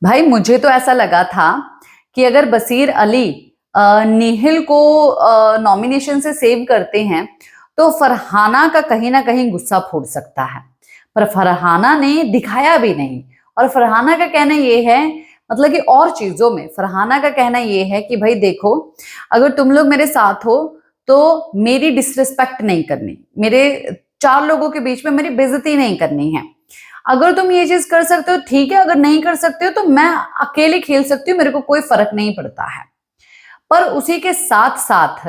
भाई मुझे तो ऐसा लगा था कि अगर बसीर अली निहिल को नॉमिनेशन से सेव करते हैं तो फरहाना का कहीं ना कहीं गुस्सा फूट सकता है। पर फरहाना ने दिखाया भी नहीं। और फरहाना का कहना ये है, मतलब कि और चीजों में फरहाना का कहना ये है कि भाई देखो, अगर तुम लोग मेरे साथ हो तो मेरी डिसरिस्पेक्ट नहीं करनी, मेरे चार लोगों के बीच में मेरी बेइज्जती नहीं करनी है। अगर तुम ये चीज कर सकते हो ठीक है, अगर नहीं कर सकते हो तो मैं अकेले खेल सकती हूँ, मेरे को कोई फर्क नहीं पड़ता है। पर उसी के साथ साथ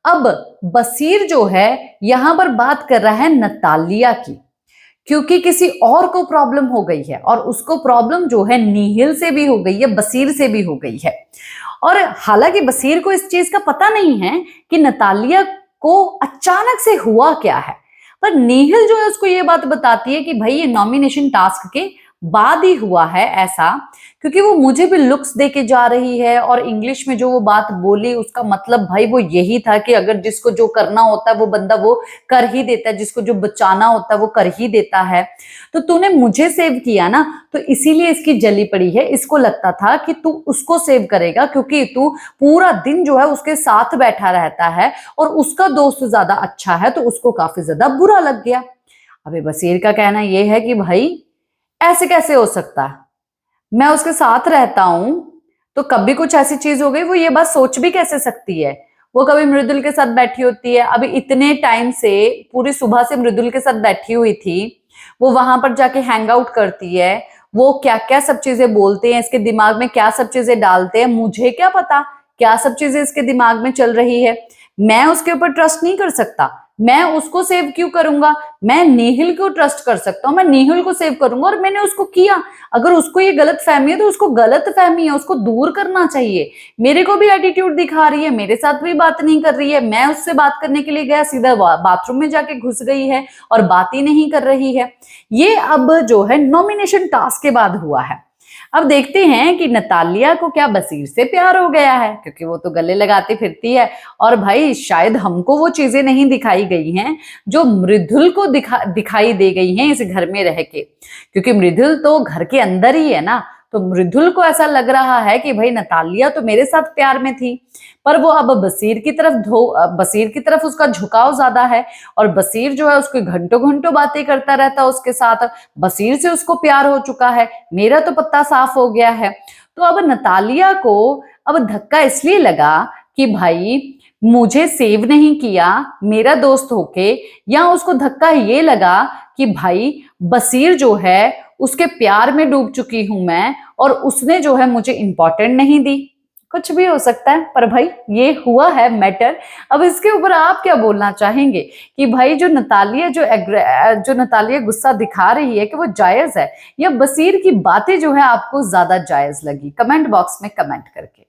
अब बसीर जो है यहां पर बात कर रहा है नतालिया की, क्योंकि किसी और को प्रॉब्लम हो गई है और उसको प्रॉब्लम जो है निहिल से भी हो गई है, बसीर से भी हो गई है। और हालांकि बसीर को इस चीज का पता नहीं है कि नतालिया को अचानक से हुआ क्या है, पर निहिल जो है उसको ये बात बताती है कि भाई ये नॉमिनेशन टास्क के बाद ही हुआ है ऐसा, क्योंकि वो मुझे भी लुक्स दे के जा रही है और इंग्लिश में जो वो बात बोली उसका मतलब भाई वो यही था कि अगर जिसको जो करना होता है वो बंदा वो कर ही देता है, जिसको जो बचाना होता है वो कर ही देता है। तो तूने मुझे सेव किया ना, तो इसीलिए इसकी जली पड़ी है। इसको लगता था कि तू उसको सेव करेगा क्योंकि तू पूरा दिन जो है उसके साथ बैठा रहता है और उसका दोस्त ज्यादा अच्छा है, तो उसको काफी ज्यादा बुरा लग गया। अबे बसीर का कहना यह है कि भाई ऐसे कैसे हो सकता है, मैं उसके साथ रहता हूं तो कभी कुछ ऐसी चीज हो गई, वो ये बात सोच भी कैसे सकती है। वो कभी मृदुल के साथ बैठी होती है, अभी इतने टाइम से पूरी सुबह से मृदुल के साथ बैठी हुई थी, वो वहां पर जाके हैंग आउट करती है, वो क्या क्या सब चीजें बोलते हैं, इसके दिमाग में क्या सब चीजें डालते हैं, मुझे क्या पता क्या सब चीजें इसके दिमाग में चल रही है। मैं उसके ऊपर ट्रस्ट नहीं कर सकता, मैं उसको सेव क्यों करूंगा। मैं नेहिल को ट्रस्ट कर सकता हूँ, मैं नेहिल को सेव करूंगा और मैंने उसको किया। अगर उसको ये गलत फहमी है तो उसको गलत फहमी है, उसको दूर करना चाहिए। मेरे को भी एटीट्यूड दिखा रही है, मेरे साथ भी बात नहीं कर रही है, मैं उससे बात करने के लिए गया, सीधा बाथरूम में जाके घुस गई है और बात ही नहीं कर रही है। ये अब जो है नॉमिनेशन टास्क के बाद हुआ है। अब देखते हैं कि नतालिया को क्या बसीर से प्यार हो गया है, क्योंकि वो तो गले लगाती फिरती है। और भाई शायद हमको वो चीजें नहीं दिखाई गई हैं जो मृदुल को दिखाई दे गई हैं इस घर में रह के, क्योंकि मृदुल तो घर के अंदर ही है ना। तो मृदुल को ऐसा लग रहा है कि भाई नतालिया तो मेरे साथ प्यार में थी, पर वो अब बसीर की तरफ उसका झुकाव ज्यादा है। और बसीर जो है उसको घंटों घंटों बातें करता रहता है उसके साथ, बसीर से उसको प्यार हो चुका है, मेरा तो पत्ता साफ हो गया है। तो अब नतालिया को अब धक्का इसलिए लगा कि भाई मुझे सेव नहीं किया मेरा दोस्त होके, या उसको धक्का ये लगा कि भाई बसीर जो है उसके प्यार में डूब चुकी हूं मैं और उसने जो है मुझे इंपॉर्टेंट नहीं दी। कुछ भी हो सकता है, पर भाई ये हुआ है मैटर। अब इसके ऊपर आप क्या बोलना चाहेंगे कि भाई जो नतालिया गुस्सा दिखा रही है कि वो जायज है, या बसीर की बातें जो है आपको ज्यादा जायज लगी? कमेंट बॉक्स में कमेंट करके